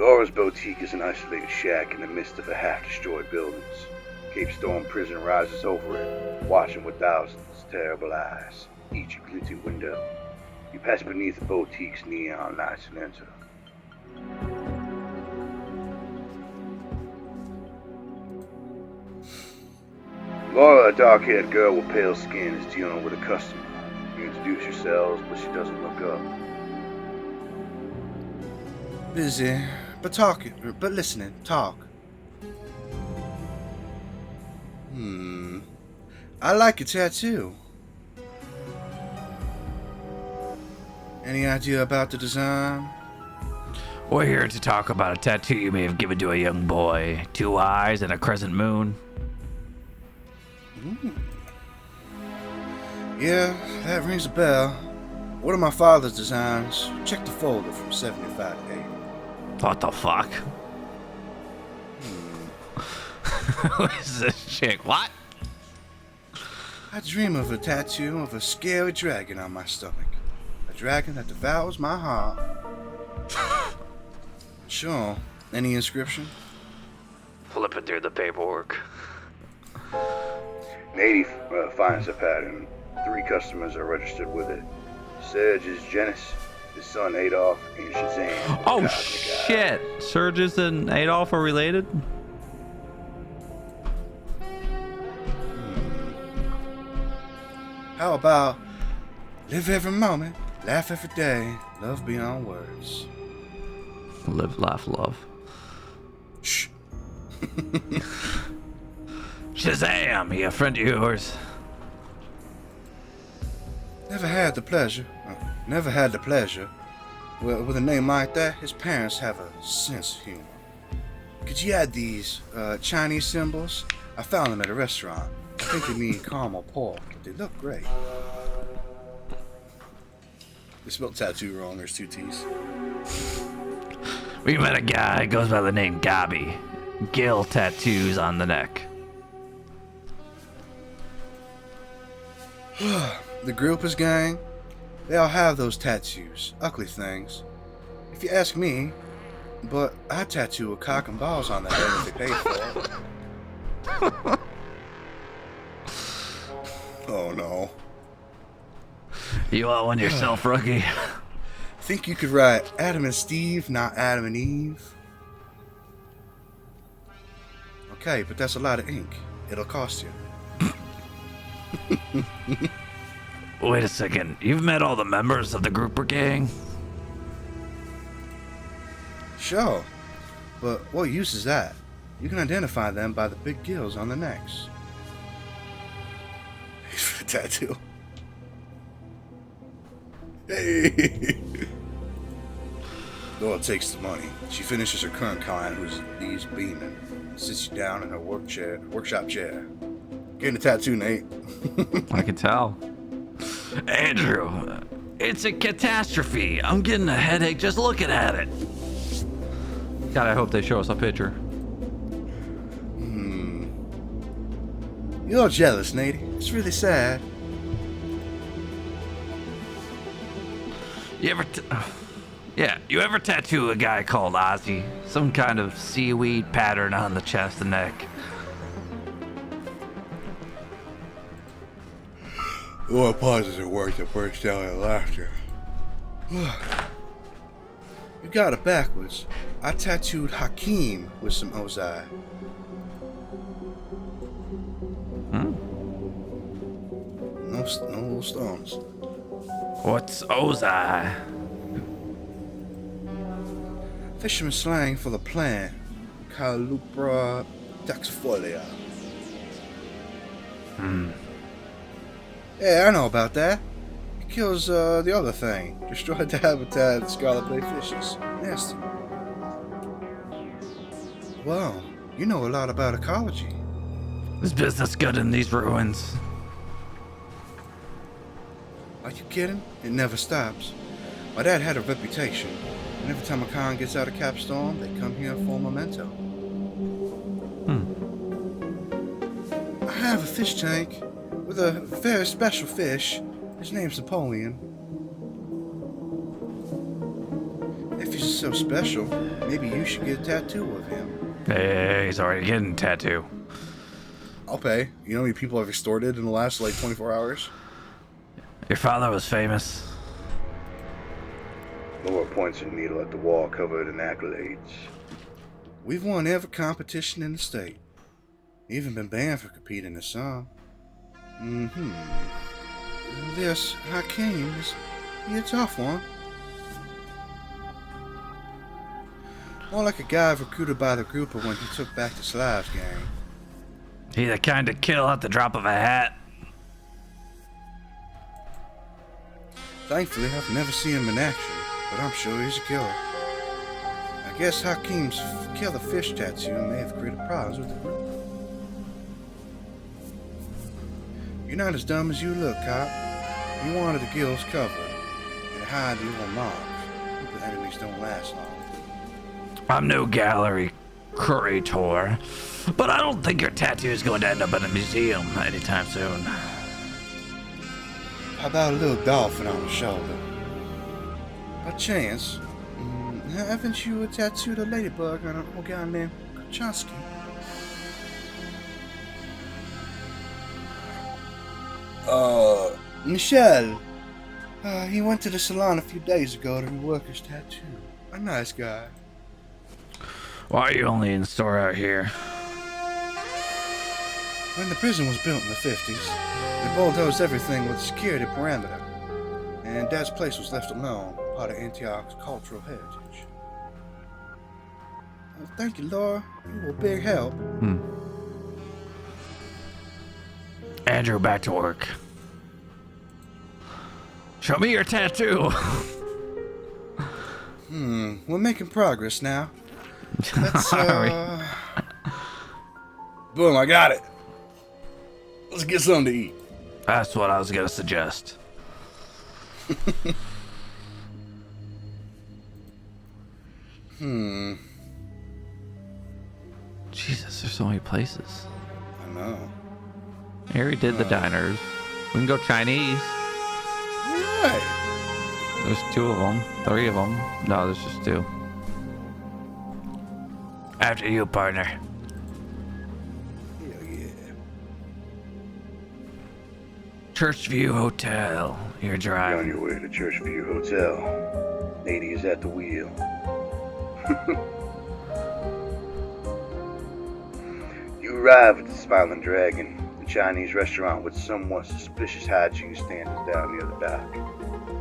Laura's boutique is an isolated shack in the midst of a half-destroyed buildings. Cape Storm prison rises over it, watching with thousands of terrible eyes, each a glinting window. You pass beneath the boutique's neon lights and enter. Laura, a dark-haired girl with pale skin, is dealing with a customer. You introduce yourselves, but she doesn't look up. Busy, but listening. Talk. I like your tattoo. Any idea about the design? We're here to talk about a tattoo you may have given to a young boy. 2 eyes and a crescent moon. Yeah, that rings a bell. One of my father's designs. Check the folder from 75 to 80. What the fuck? Who is this chick? What? I dream of a tattoo of a scary dragon on my stomach. A dragon that devours my heart. Sure. Any inscription? Flipping through the paperwork. Natty finds a pattern. 3 customers are registered with it. Serge is Janice, his son Adolf, and Shazam. Oh shit! Surges and Adolf are related? How about live every moment, laugh every day, love beyond words. Live, laugh, love. Shh. Shazam! He a friend of yours? Never had the pleasure. Well, with a name like that, his parents have a sense of humor. Could you add these Chinese symbols? I found them at a restaurant. I think they mean caramel pork, but they look great. They spelled tattoo wrong. There's 2 T's. We met a guy goes by the name Gabi. Gill tattoos on the neck. The Grouper's gang, they all have those tattoos. Ugly things. If you ask me, but I tattoo a cock and balls on the head if they pay for it. Oh no. You want one yourself, rookie? Think you could write Adam and Steve, not Adam and Eve? Okay, but that's a lot of ink. It'll cost you. Wait a second. You've met all the members of the Grouper gang? Sure, but what use is that? You can identify them by the big gills on their necks. He's for the tattoo. Hey! Laura takes the money. She finishes her current client, who's leaves beaming, sits you down in her workshop chair. Getting a tattoo, Nate. I can tell. Andrew, it's a catastrophe. I'm getting a headache just looking at it. God, I hope they show us a picture. You're jealous, Natty. It's really sad. You ever tattoo a guy called Ozzy? Some kind of seaweed pattern on the chest and neck. Laura pauses her work to burst out in laughter. You got it backwards. I tattooed Hakeem with some Ozai. No stones. What's Ozai? Fisherman slang for the plant, Calupra daxifolia. Yeah, I know about that. It kills the other thing. Destroyed the habitat of scarlet bay fishes. Nasty. Wow, you know a lot about ecology. Is business good in these ruins? Are you kidding? It never stops. My dad had a reputation, and every time a con gets out of Capstone, they come here for a memento. I have a fish tank with a very special fish. His name's Napoleon. If you so special, maybe you should get a tattoo of him. Hey, he's already getting a tattoo. I'll pay. You know how many people I've extorted in the last, 24 hours? Your father was famous. Laura points a needle at the wall covered in accolades. We've won every competition in the state. Even been banned for competing in some. This Hakeem is a tough one. More like a guy recruited by the grouper when he took back the Slavs gang. He the kind to kill at the drop of a hat. Thankfully, I've never seen him in action, but I'm sure he's a killer. I guess Hakeem's kill the fish tattoo may have created problems with the group. You're not as dumb as you look, cop. You wanted the gills covered and to hide the little marks. Hope the enemies don't last long. I'm no gallery curator, but I don't think your tattoo is going to end up in a museum anytime soon. How about a little dolphin on the shoulder? By chance, haven't you tattooed a ladybug on an old guy named Kuchansky? Michelle. He went to the salon a few days ago to rework his tattoo. A nice guy. Why are you only in the store out here? When the prison was built in the 50s, they bulldozed everything with a security perimeter, and Dad's place was left alone, part of Antioch's cultural heritage. Well, thank you, Laura. You were a big help. Andrew, back to work. Show me your tattoo. We're making progress now. Let's, Boom, I got it. Let's get something to eat. That's what I was gonna suggest. Jesus, there's so many places. I know. Harry did the diners. We can go Chinese. Right. There's 2 of them. 3 of them. No, there's just 2. After you, partner. Hell yeah. Churchview Hotel. You're You're on driving. your way to Churchview Hotel. Natty is at the wheel. You arrive at the Smiling Dragon, the Chinese restaurant with somewhat suspicious hygiene standards down near the dock.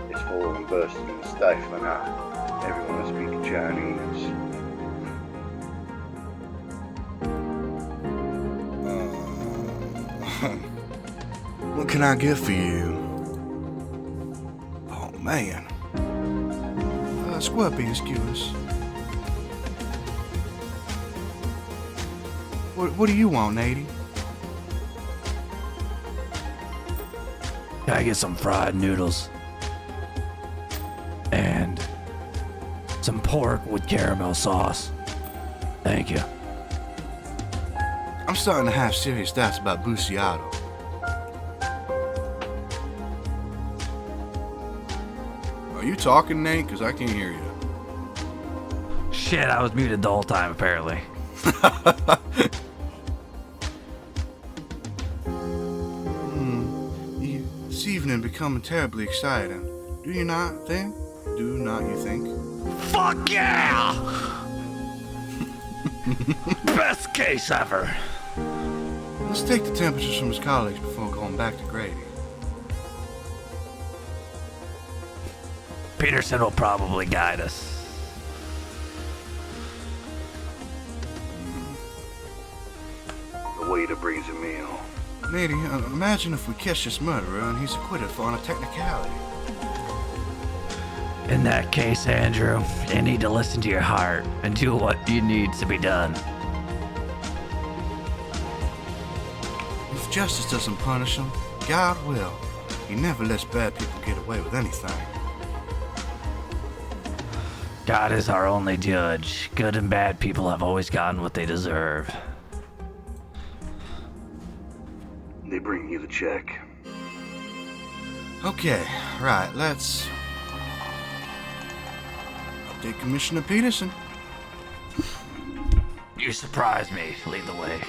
It's full and bursting and stifling hot. Everyone is speaking Chinese. What can I get for you? Oh, man. Square bean skewers. What do you want, Natty? Can I get some fried noodles? And some pork with caramel sauce. Thank you. I'm starting to have serious doubts about Buciato. Are you talking, Nate? Because I can't hear you. Shit, I was muted the whole time, apparently. This evening becoming terribly exciting. Do you not think? Do not you think? Fuck yeah! Best case ever. Let's take the temperatures from his colleagues before going back to Grady. Peterson will probably guide us. The waiter brings a meal. Natty, imagine if we catch this murderer and he's acquitted for on a technicality. In that case, Andrew, you need to listen to your heart and do what you needs to be done. If justice doesn't punish him, God will. He never lets bad people get away with anything. God is our only judge. Good and bad people have always gotten what they deserve. They bring you the check. Okay, right, let's State Commissioner Peterson. You surprise me. Lead the way.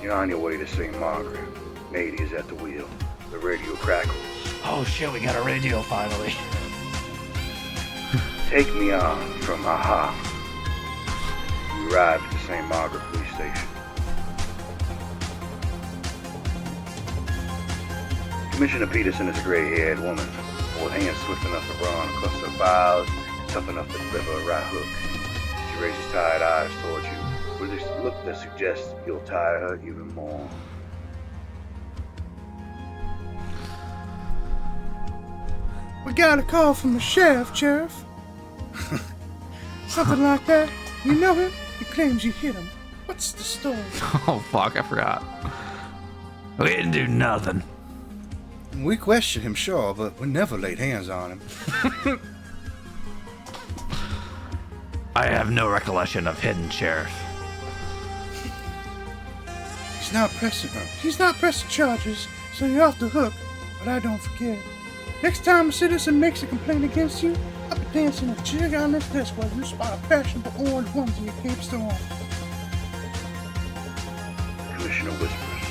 You're on your way to St. Margaret. Natty is at the wheel. The radio crackles. Oh shit, we got a radio finally. Take me on from Aha. You arrive at the St. Margaret police station. Commissioner Peterson is a gray-haired woman, with hands swift enough to run a cluster of files, tough enough to deliver a right hook. She raises tired eyes towards you, with a look that suggests you'll tire her even more. We got a call from the sheriff. Something like that. You know him? He claims you hit him. What's the story? Oh fuck, I forgot. We didn't do nothing. We questioned him, sure, but we never laid hands on him. I have no recollection of hitting Sheriff. He's not pressing charges, so you're off the hook, but I don't forget. Next time a citizen makes a complaint against you, I'll be dancing a jig on this desk while you spot a fashionable orange onesie at Cape Storm. The commissioner whispers.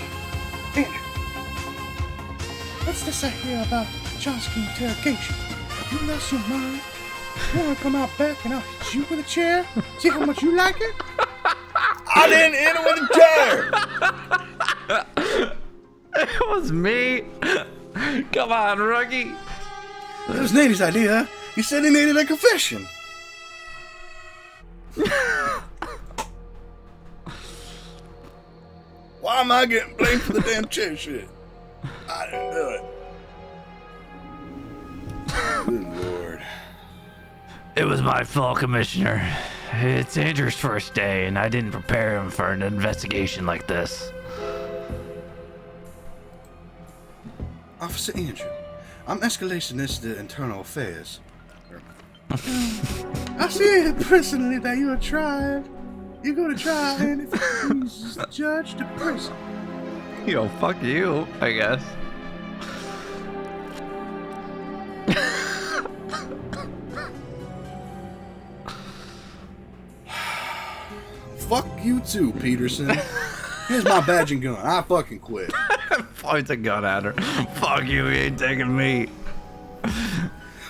Andrew, what's this I hear about Johnson interrogation? Have you lost your mind? You wanna come out back and I'll hit you with a chair? See how much you like it? I didn't hit him with a chair! It was me. Come on, rookie. It was Natty's idea. He said he needed a confession. Why am I getting blamed for the damn chair shit? I didn't do it. Good Lord. It was my fault, Commissioner. It's Andrew's first day, and I didn't prepare him for an investigation like this. Officer Andrew, I'm escalating this to internal affairs. I see personally that you're tried. You're going to try and if it pleases the judge to prison. Yo, fuck you, I guess. Fuck you too, Peterson. Here's my badge and gun. I fucking quit. Points a gun at her. Fuck you, he ain't taking me.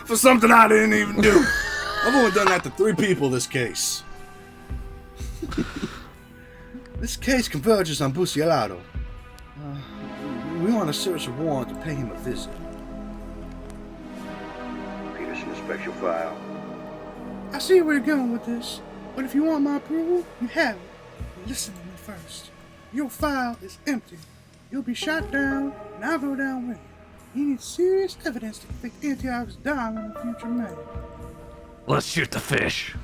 For something I didn't even do. I've only done that to 3 people this case. This case converges on Bucielato. We want to search a warrant to pay him a visit. Peterson inspects your file. I see where you're going with this, but if you want my approval, you have it. Listen to me first. Your file is empty. You'll be shot down, and I'll go down with you. You need serious evidence to convict Antioch's darling future man. Let's shoot the fish.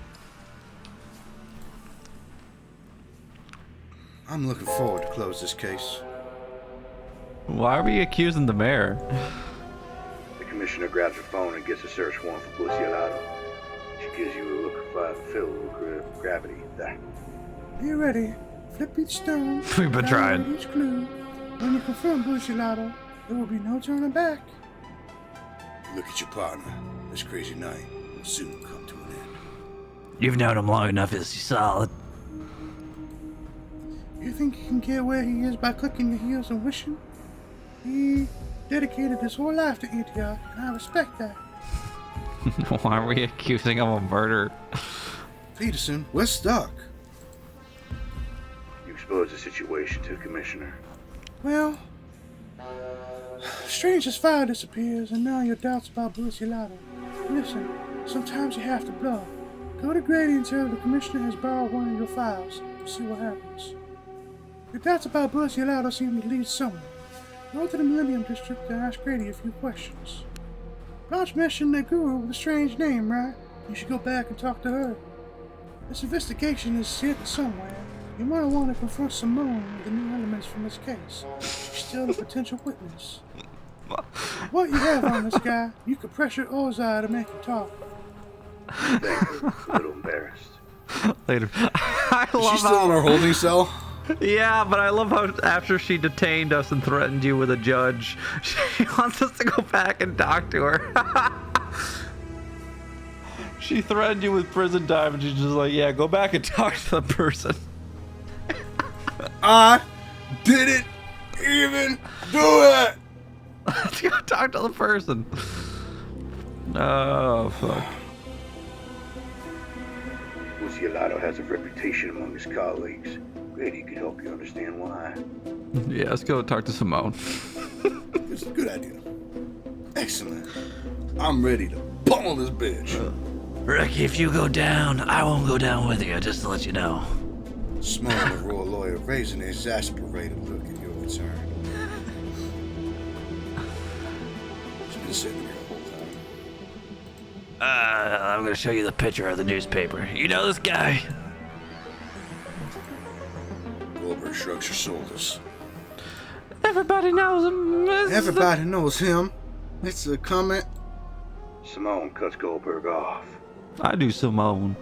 I'm looking forward to close this case. Why are we accusing the mayor? The commissioner grabs her phone and gets a search warrant for Bucielato. She gives you a look filled with gravity. There. Be ready. Flip each stone. We've been trying. download each clue. When you confirm Bucielato, there will be no turning back. Look at your partner. This crazy night will soon come to an end. You've known him long enough, is he solid? You think you can get where he is by clicking your heels and wishing? He dedicated his whole life to Antioch, and I respect that. Why are we accusing him of murder? Peterson, we're stuck. You expose the situation to the commissioner. Well, Strange's file disappears, and now your doubts about Bucielato. Listen, sometimes you have to bluff. Go to Grady and tell the commissioner has borrowed one of your files. See what happens. Your doubts about Bucielato seem to lead somewhere. Go to the Millennium District and ask Grady a few questions. Blanche mentioned that guru with a strange name, right? You should go back and talk to her. This investigation is hidden somewhere. You might want to confront Simone with the new elements from this case. She's still a potential witness. What you have on this guy, you could pressure Ozai to make him talk. Thank you. A little embarrassed. Later. I Is love she still in her holding cell? Yeah, but I love how after she detained us and threatened you with a judge, she wants us to go back and talk to her. She threatened you with prison time, and she's just like, yeah, go back and talk to the person. I didn't even do it. Let's go talk to the person. Oh, fuck. Luciolato has a reputation among his colleagues. Grady can help you understand why. Yeah, let's go talk to Simone. It's a good idea. Excellent. I'm ready to pummel this bitch. Ricky, if you go down, I won't go down with you, just to let you know. Simone, the royal lawyer, raising an exasperated look at your return. She's been sitting here the whole time. I'm gonna show you the picture of the newspaper. You know this guy? Goldberg shrugs her shoulders. Everybody knows him. Everybody knows him. It's a comment. Simone cuts Goldberg off. I do Simone.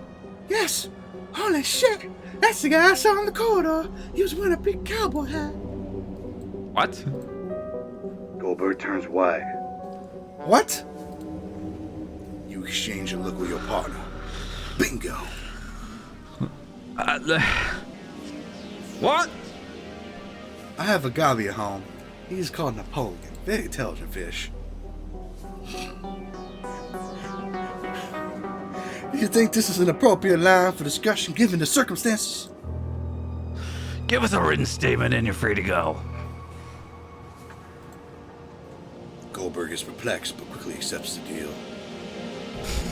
Yes. Holy shit. That's the guy I saw in the corridor. He was wearing a big cowboy hat. What? Goldberg turns white. What? You exchange a look with your partner. Bingo. What? I have a Gabi at home. He's called Napoleon. Very intelligent fish. Do you think this is an appropriate line for discussion given the circumstances? Give us a written statement and you're free to go. Goldberg is perplexed but quickly accepts the deal.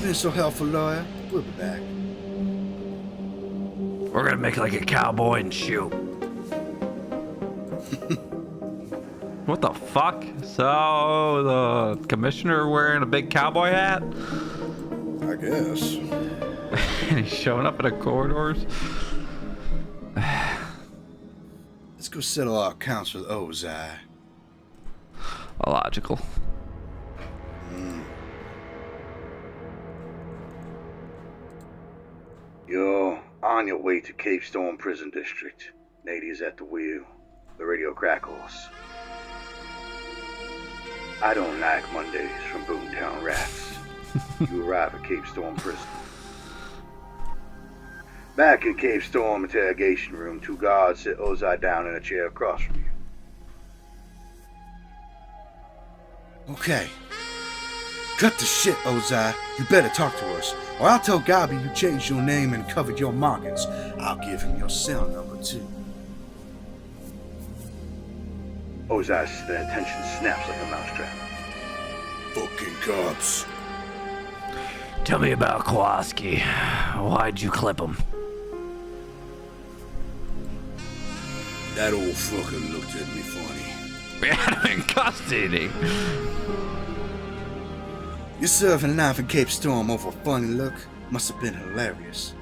Been so helpful, lawyer. We'll be back. We're gonna make like a cowboy and shoot. What the fuck? So the commissioner wearing a big cowboy hat? I guess. And he's showing up in the corridors? Let's go settle our accounts with Ozai. Illogical. You're on your way to Cape Storm Prison District. Natty is at the wheel. The radio crackles. I don't like Mondays from Boomtown Rats. You arrive at Cape Storm Prison. Back in Cape Storm interrogation room, two guards sit Ozai down in a chair across from you. Okay. Cut the shit, Ozai. You better talk to us, or I'll tell Gabi you changed your name and covered your markings. I'll give him your cell number, too. Ozai's attention snaps like a mousetrap. Fucking cops. Tell me about Kowalski. Why'd you clip him? That old fucker looked at me funny. We had him in custody. You serving life in Cape Storm over a funny look must have been hilarious.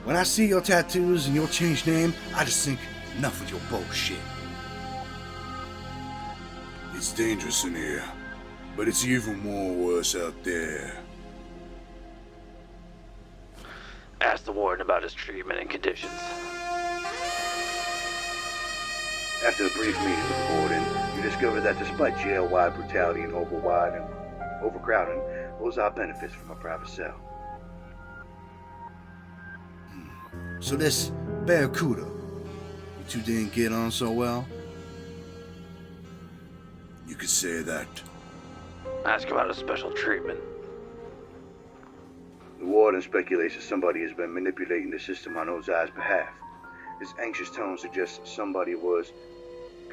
When I see your tattoos and your changed name, I just think, enough with your bullshit. It's dangerous in here, but it's even more worse out there. Ask the warden about his treatment and conditions. After a brief meeting with the warden, you discover that despite jail-wide brutality and overcrowding, Ozai benefits from a private cell. So this Barracuda, you two didn't get on so well? You could say that. Ask about his special treatment. The warden speculates that somebody has been manipulating the system on Ozai's behalf. His anxious tone suggests somebody was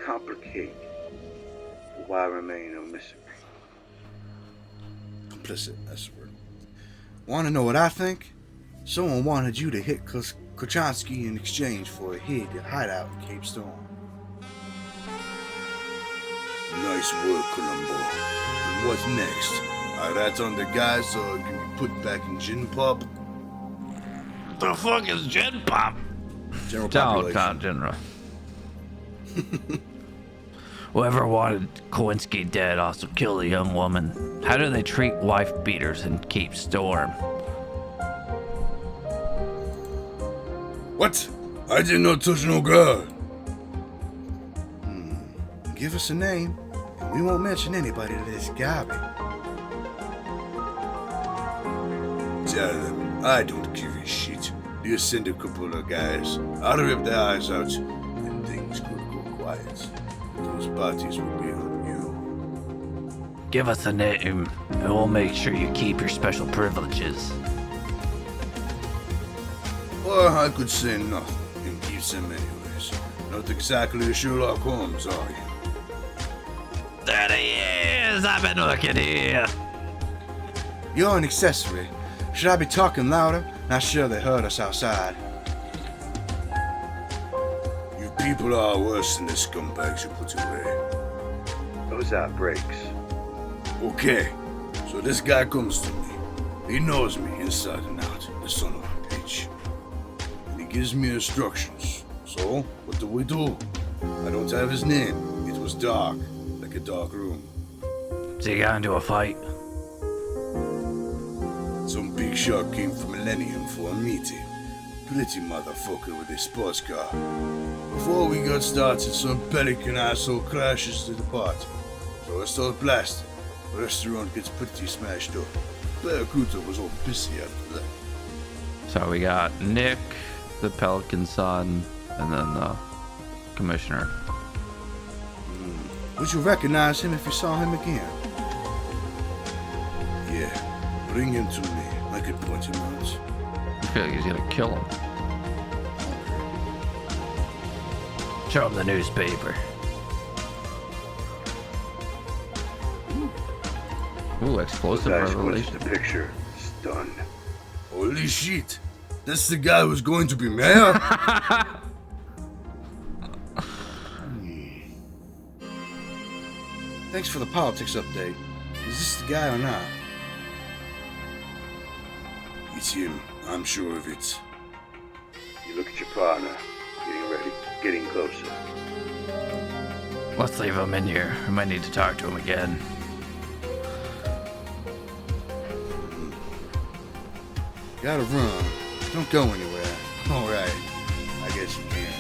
complicated. But why remain a mystery? Complicit, that's the word. Want to know what I think? Someone wanted you to hit Kochanski in exchange for a hideout in Cape Storm. Nice work, Columbo. And what's next? Are rats on the guys so it can be put back in gin pub? The fuck is Gen Pop? General Town population. General. Whoever wanted Kowinski dead also killed a young woman. How do they treat wife beaters in Cape Storm? What? I did not touch no girl. give us a name, and we won't mention anybody to this Gabby. Tell them I don't give a shit. Just send a couple of guys. I'll rip their eyes out, and things could go quiet. Those parties will be on you. Give us a name, and we'll make sure you keep your special privileges. Or I could say nothing and keep them anyways. Not exactly a Sherlock Holmes, are you? There he is! I've been looking here. You're an accessory. Should I be talking louder? Not sure they heard us outside. You people are worse than the scumbags you put away. Those outbreaks. Okay, so this guy comes to me. He knows me inside and out, the son of a bitch. And he gives me instructions. So, what do? I don't have his name. It was dark, like a dark room. So you got into a fight? Some big shot came from Millennium for a meeting. Pretty motherfucker with a sports car. Before we got started, some pelican asshole crashes to the party. So I start blasting. The restaurant gets pretty smashed up. Barracuda was all pissy after that. So we got Nick, the Pelican son, and then the commissioner. Would you recognize him if you saw him again? Yeah, bring him to me. I could point him out. I feel like he's gonna kill him. Show him the newspaper. Ooh, explosive Guys squinted revelation. the picture, stunned. Holy shit! That's the guy who's going to be mayor? Thanks for the politics update. Is this the guy or not? It's him. I'm sure of it. You look at your partner, getting ready, getting closer. Let's leave him in here. We might need to talk to him again. Gotta run. Don't go anywhere. Alright. I guess you can.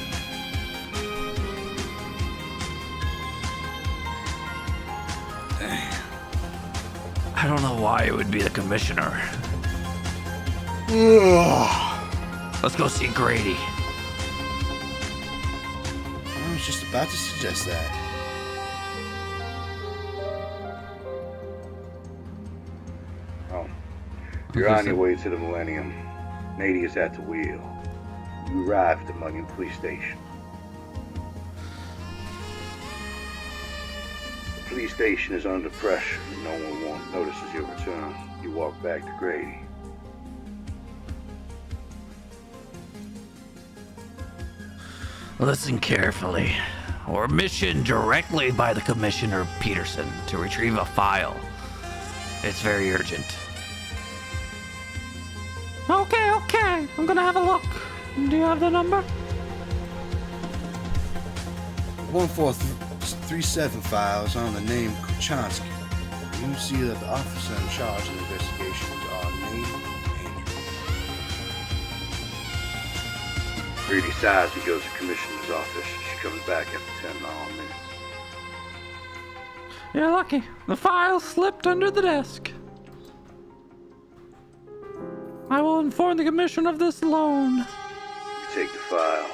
I don't know why it would be the commissioner. Let's go see Grady. I was just about to suggest that. Oh, you're on your way to the Millennium. Natty is at the wheel. You arrive at the Mulligan Police Station. The police station is under pressure. No one notices your return. You walk back to Grady. Listen carefully. We're missioned directly by the Commissioner Peterson to retrieve a file. It's very urgent. Okay. I'm gonna have a look. Do you have the number? 14375 files on the name Kuchansky. You see that the officer in charge of the investigations are Natty and Andrew. Grady sighs and goes to Commissioner's office. She comes back after 10 long minutes. You're lucky. The file slipped under the desk. I will inform the Commissioner of this loan. You take the file.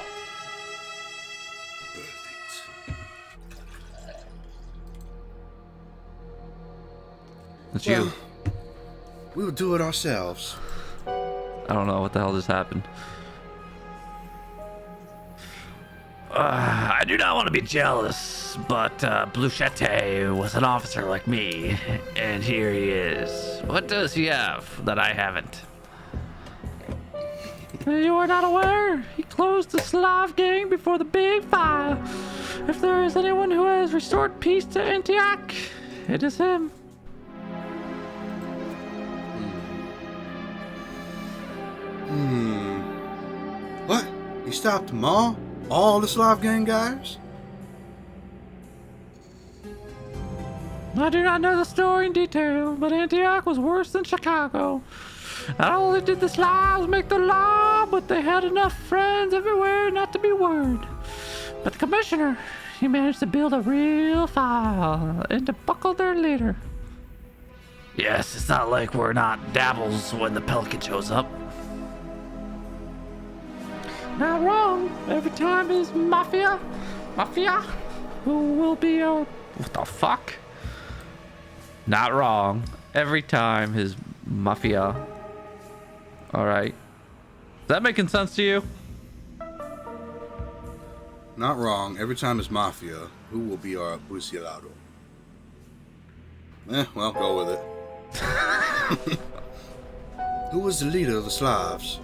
Perfect. It's you. We will do it ourselves. I don't know what the hell just happened. I do not want to be jealous, but Bluchette was an officer like me, and here he is. What does he have that I haven't? You are not aware? He closed the Slav gang before the big fire. If there is anyone who has restored peace to Antioch, it is him. What? He stopped them all? All the Slav gang guys? I do not know the story in detail, but Antioch was worse than Chicago. Not only did the Slavs make the law, but they had enough friends everywhere not to be worried. But the commissioner, he managed to build a real file and to buckle their leader. Yes, it's not like we're not dabbles when the Pelican shows up. Not wrong. Every time is Mafia, who will be our... What the fuck? Not wrong. Every time his Mafia. Alright. Is that making sense to you? Not wrong. Every time is Mafia. Who will be our Bucielado? Well, go with it. Who was the leader of the Slavs?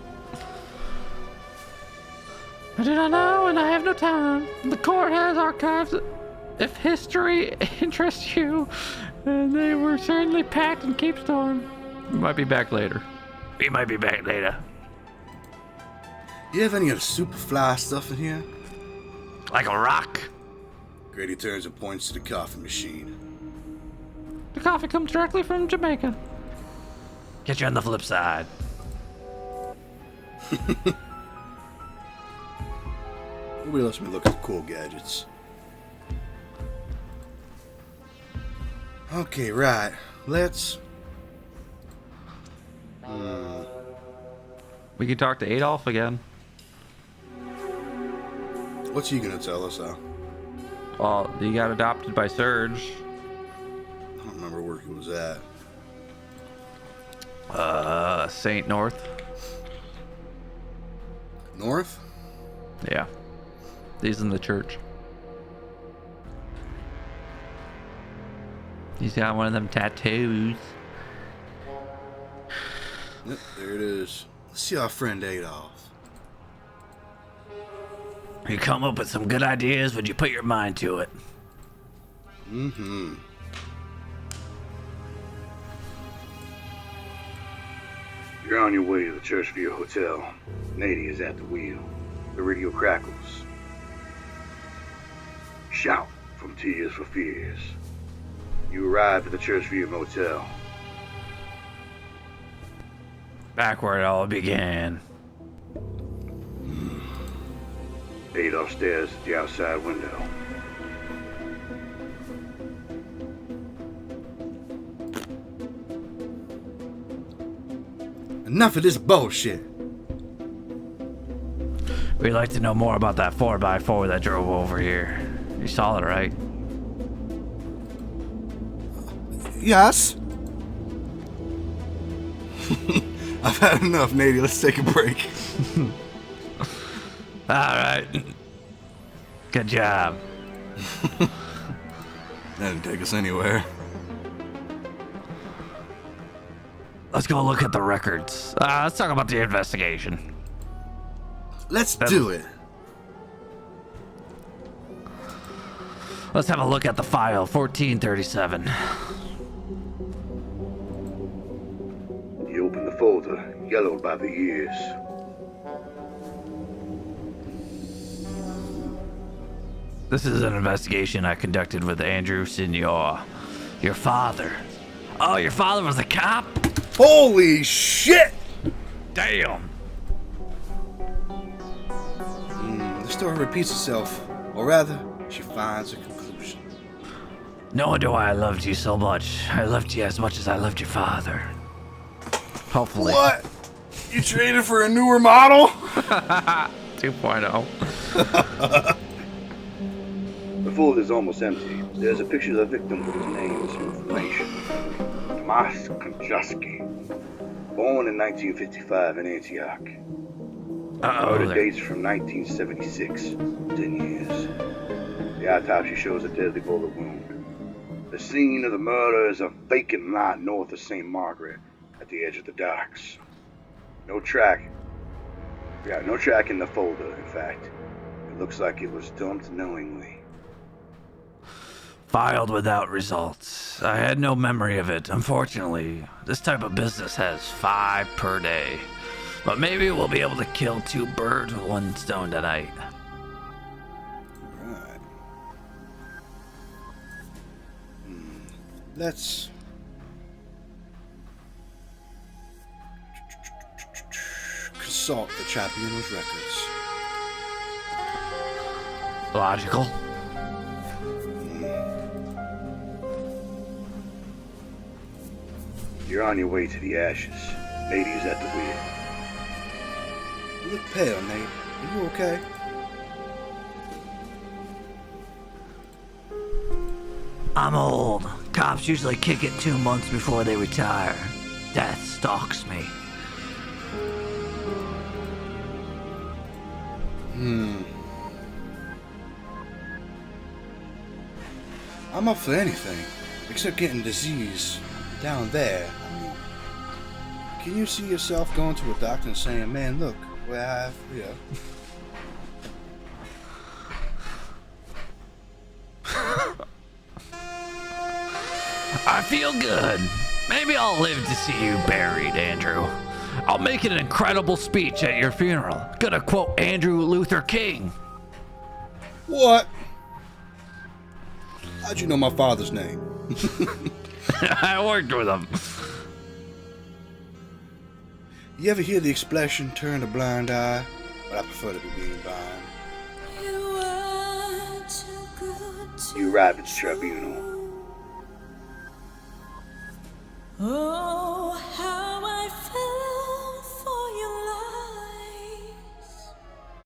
I do not know, and I have no time. The court has archives if history interests you, and they were certainly packed in Cape Storm. We might be back later. You have any of the super fly stuff in here? Like a rock. Grady turns and points to the coffee machine. The coffee comes directly from Jamaica. Get you on the flip side. Nobody lets me look at the cool gadgets. Okay, right. Let's... We can talk to Adolf again. What's he gonna tell us, though? Well, he got adopted by Serge. I don't remember where he was at. Saint North. North? Yeah. He's in the church. He's got one of them tattoos. Yep, there it is. Let's see our friend Adolf. You come up with some good ideas when you put your mind to it. Mm-hmm. You're on your way to the Churchview Hotel. Natty is at the wheel. The radio crackles. Shout from Tears for Fears. You arrive at the Churchview Motel. Back where it all began. Adolf stares at the outside window. Enough of this bullshit. We'd like to know more about that 4x4 that drove over here. You saw it, right? Yes. I've had enough, Natty. Let's take a break. All right. Good job. That didn't take us anywhere. Let's go look at the records. Let's talk about the investigation. Let's do it. Let's have a look at the file, 1437. You open the folder, yellowed by the years. This is an investigation I conducted with Andrew Senior, your father. Oh, your father was a cop? Holy shit! Damn. The story repeats itself, or rather, she finds a conclusion. No wonder why I loved you so much. I loved you as much as I loved your father. Hopefully. What? You traded for a newer model? 2.0. The folder is almost empty. There's a picture of the victim with his name and some information. Tomas Konchaski, born in 1955 in Antioch. Murder dates from 1976, 10 years. The autopsy shows a deadly bullet wound. The scene of the murder is a vacant lot north of St. Margaret, at the edge of the docks. No track in the folder, in fact. It looks like it was dumped knowingly. Filed without results. I had no memory of it, unfortunately. This type of business has 5 per day. But maybe we'll be able to kill 2 birds with 1 stone tonight. Right. Let's... consult the Tribunal's records. logical. You're on your way to the ashes. Natty's at the wheel. You look pale, Nate. Are you okay? I'm old. Cops usually kick it 2 months before they retire. Death stalks me. I'm up for anything, except getting disease down there. I mean, can you see yourself going to a doctor and saying, man, look, where I have, I feel good. Maybe I'll live to see you buried, Andrew. I'll make an incredible speech at your funeral. Gonna quote Andrew Luther King. What? How'd you know my father's name? I worked with him. You ever hear the expression, turn a blind eye? But I prefer to be being blind. You arrive at the tribunal. Oh.